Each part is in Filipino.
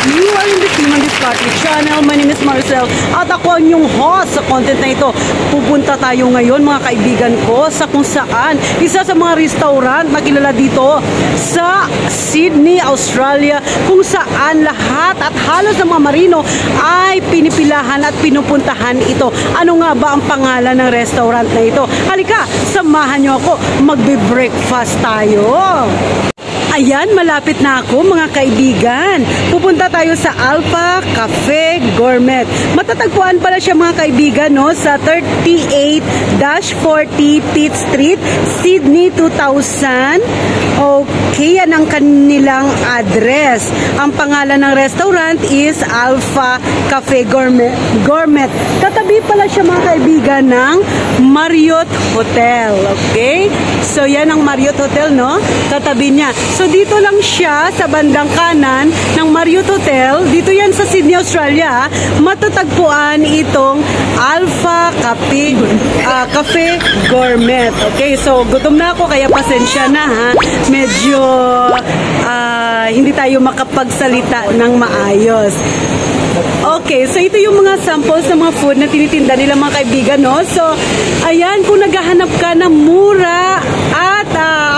You are in the Team on Discovery Channel. My name is Marcel at ako ang inyong host sa content na ito. Pupunta tayo ngayon mga kaibigan ko sa kung saan isa sa mga restaurant na kilala dito sa Sydney, Australia, kung saan lahat at halos ng mga marino ay pinipilahan at pinupuntahan ito. Ano nga ba ang pangalan ng restaurant na ito? Halika, samahan nyo ako, magbe-breakfast tayo. Ayan, malapit na ako mga kaibigan. Pupunta tayo sa Alpha Cafe Gourmet. Matatagpuan pala siya mga kaibigan, no, sa 38-40 Pitt Street, Sydney 2000. Okay, yan ang kanilang address. Ang pangalan ng restaurant is Alpha Cafe Gourmet. Katabi pala siya mga kaibigan ng Marriott Hotel. Okay? So yan ang Marriott Hotel, no? Katabi niya. So dito lang siya sa bandang kanan ng Marriott Hotel. Dito yan sa Sydney, Australia. Matatagpuan itong Alpha Cafe Gourmet. Okay, so gutom na ako kaya pasensya na ha. Medyo hindi tayo makapagsalita ng maayos. Okay, so ito yung mga samples ng mga food na tinitinda nila mga kaibigan, no? So, ayan, kung naghahanap ka ng mura at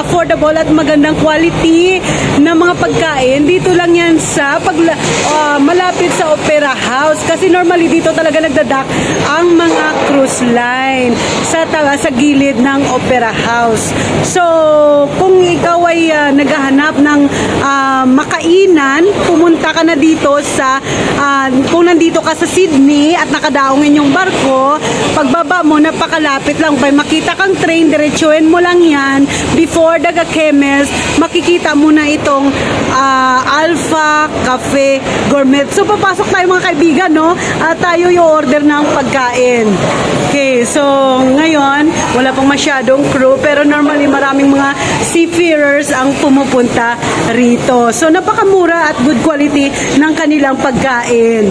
affordable at magandang quality na mga pagkain, dito lang yan sa malapit sa Opera House. Kasi normally dito talaga nagdadak ang mga cruise line sa gilid ng Opera House. So, kung ikaw ay naghahanap ng makainan, pumunta ka na dito sa kung nandito ka sa Sydney at nakadaongin yung barko, pagbaba mo, napakalapit lang. By makita kang train, diretsuhin mo lang yan. Before Daga Chemist, makikita mo na itong Alpha Cafe Gourmet. So, papasok tayo mga kaibigan, no? At tayo yung order ng pagkain. Okay, so ngayon, wala pang masyadong crew, pero normally maraming mga seafarers ang pumupunta rito. So, napakamura at good quality ng kanilang pagkain.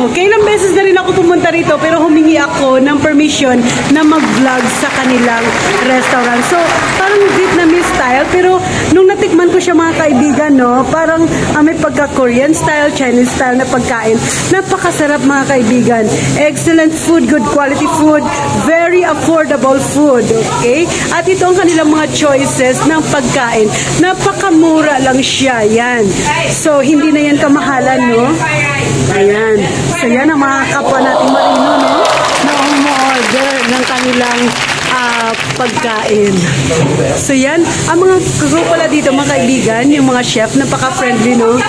Okay, ilang beses na rin ako pumunta rito pero humingi ako ng permission na mag-vlog sa kanilang restaurant. So, parang Vietnamese style pero nung natikman ko siya mga kaibigan, no, parang may pagka-Korean style, Chinese style na pagkain. Napakasarap mga kaibigan. Excellent food, good quality food, very affordable food. Okay? At ito ang kanilang mga choices ng pagkain. Napakamura lang siya. Yan. So, hindi na yan kamahalan, no? Ayan. So, yan ang mga kapwa nating marino, no? Na umu-order ng kanilang pagkain. So, yan. Ang mga crew pala dito, mga kaibigan, yung mga chef, napaka-friendly, no?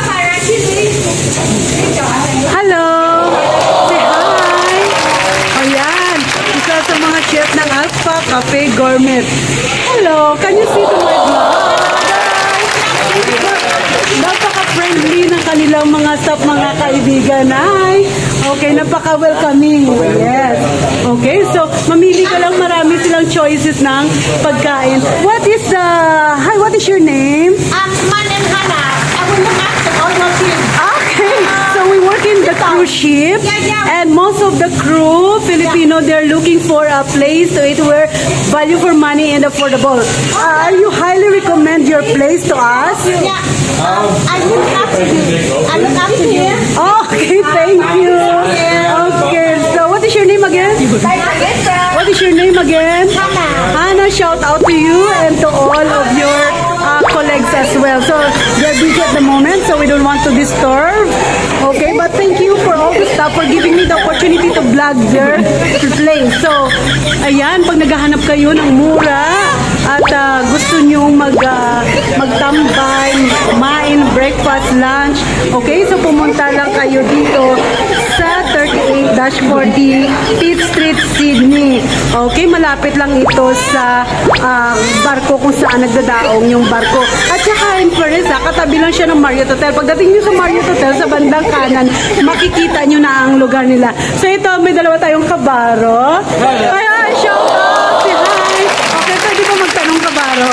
Hello! Say hi! Ayan. Isa sa mga chef ng Alpha Cafe Gourmet. Hello! Can you see to my vlog? Napaka-friendly ng kanilang mga staff, mga kaibigan. Hi! Okay, napaka-welcoming. Yes. Okay, so mamili ka lang, marami silang choices ng pagkain. What is your name? My name is Hannah. I will look after all your kids. Okay, so we work in the cruise ship, and most of the crew, Filipino, they're looking for a place to eat where value for money and affordable. You highly recommend your place to us? Yeah. I look after you. I look after you. Okay, thank you. Okay, so what is your name again? What is your name again? Hannah. Hannah, shout out to you and to all of your colleagues as well. So, they're busy at the moment, so we don't want to disturb. Okay, but thank you for all the stuff, for giving me the opportunity to vlog their place. So, ayan, pag naghahanap kayo ng mura at gusto nyo magtambay, kumain, breakfast, lunch, okay, so pumunta lang kayo dito sa 38-40 Pitt Street, Sydney. Okay, malapit lang ito sa barko kung saan nagdadaong yung barko. At saka in fairness, katabi lang siya ng Marriott Hotel. Pagdating nyo sa Marriott Hotel, sa bandang kanan, makikita nyo na ang lugar nila. So ito, may dalawa tayong kabaro. Ay, shout out! Say hi! Okay, pwede ba magtanong kabaro?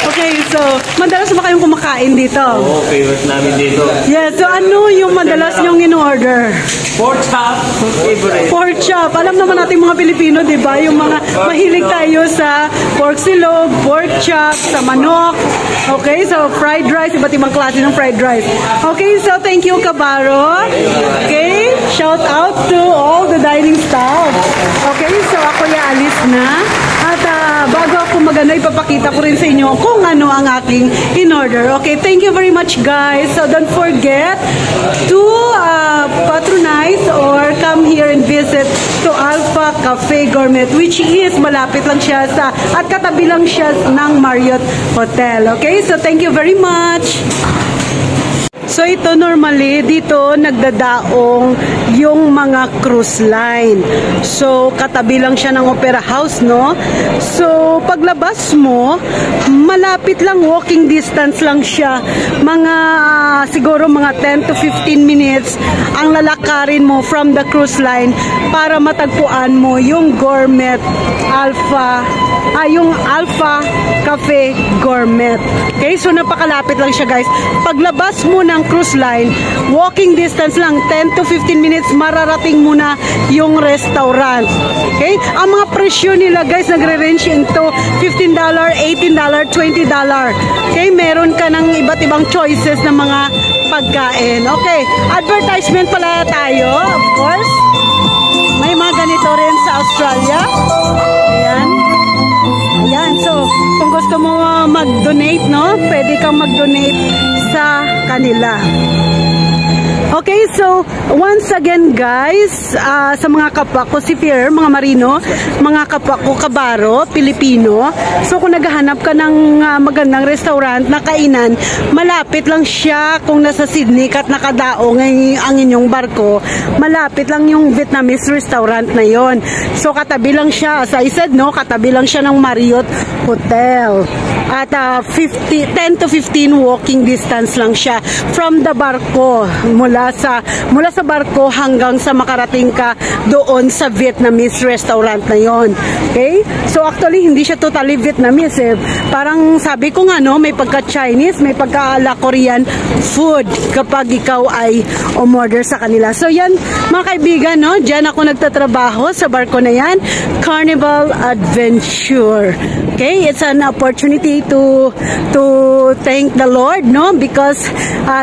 Okay, so, madalas ba kayong kumakain dito? Oo, favorite namin dito. Yeah, so ano yung madalas nyong in-order? Pork chop, favorite. Pork chop. Alam naman natin mga Pilipino, di ba? Yung mga mahilig tayo sa pork silog, pork chop, sa manok. Okay, so fried rice, iba't ibang klase ng fried rice. Okay, so thank you, Kabaro. Okay, shout out to all the dining staff. Okay, so ako alis na. At bago ako ipapakita ko rin sa inyo kung ano ang aking in-order. Okay, thank you very much, guys. So don't forget to patronize or come here and visit to Alpha Cafe Gourmet, which is malapit lang siya sa at katabi lang siya ng Marriott Hotel. Okay, so thank you very much. So ito normally dito nagdadaong yung mga cruise line. So katabi lang siya ng Opera House, no? So paglabas mo, malapit lang, walking distance lang siya. Mga siguro mga 10 to 15 minutes ang lalakarin mo from the cruise line para matagpuan mo yung Gourmet yung Alpha Cafe Gourmet. Okay, so napakalapit lang siya, guys. Paglabas mo ng cruise line, walking distance lang, 10 to 15 minutes, mararating mo na yung restaurant. Okay, ang mga presyo nila, guys, nagre-range into $15, $18, $20. Okay, meron ka ng iba't ibang choices ng mga pagkain. Okay, advertisement pala tayo, of course. May mga ganito rin sa Australia. Ayan. Ayan, so kung gusto mo mag-donate, no, pwede kang mag-donate sa kanila. Okay, so once again, guys, sa mga kapwa ko seafarer, mga marino, mga kapwa ko kabaro, Pilipino, so kung naghahanap ka ng magandang restaurant na kainan, malapit lang siya kung nasa Sydney at nakadaong ang inyong barko, malapit lang yung Vietnamese restaurant na yon. So katabi lang siya, as I said, no, katabi lang siya ng Marriott Hotel. At 10 to 15 walking distance lang siya from the barko, mula sa barko hanggang sa makarating ka doon sa Vietnamese restaurant na yon. Okay? So actually hindi siya totally Vietnamese, eh. Parang sabi ko nga, no, may pagka-Chinese, may pagka-ala Korean food kapag ikaw ay umorder sa kanila. So yan, mga kaibigan, no, diyan ako nagtatrabaho sa barko na yan, Carnival Adventure. Okay? It's an opportunity to thank the Lord, no, because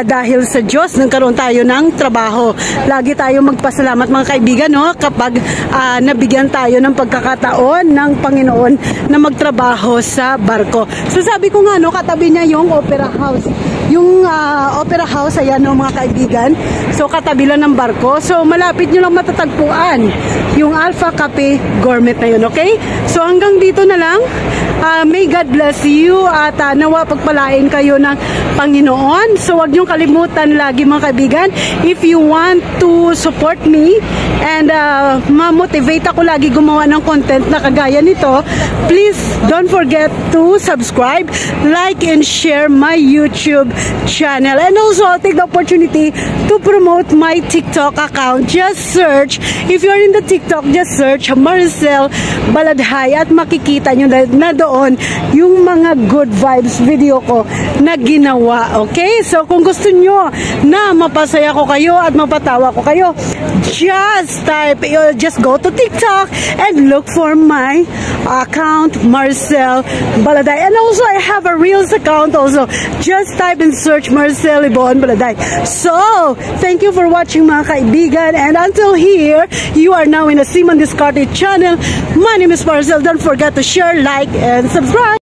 dahil sa Diyos nagkaroon tayo ng trabaho. Lagi tayo magpasalamat, mga kaibigan, no, kapag nabigyan tayo ng pagkakataon ng Panginoon na magtrabaho sa barko. So sabi ko nga, no, katabi niya yung Opera House. Yung Opera House, ayan, no, mga kaibigan. So katabi lang ng barko. So malapit nyo lang matatagpuan yung Alpha Cafe Gourmet na yun. Okay? So hanggang dito na lang. May God bless you at nawa pagpalain kayo ng Panginoon. So wag niyong kalimutan lagi, mga kaibigan, if you want to support me and ma-motivate ako lagi gumawa ng content na kagaya nito, please don't forget to subscribe, like, and share my YouTube channel. And also, I'll take the opportunity to promote my TikTok account. Just search, if you're in the TikTok, just search Maricel Baladhay at makikita nyo na doon yung mga good vibes video ko na ginawa. Okay? So kung gusto nyo na mapasaya ko kayo at mapatawa ko kayo, just go to TikTok and look for my account, Maricel Baladhay. And also I have a Reels account also. Just type and search Maricel Iboon Baladhay. So thank you for watching, mga kaibigan, and until here, you are now in a Seaman Discarded channel. My name is Maricel. Don't forget to share, like, and subscribe.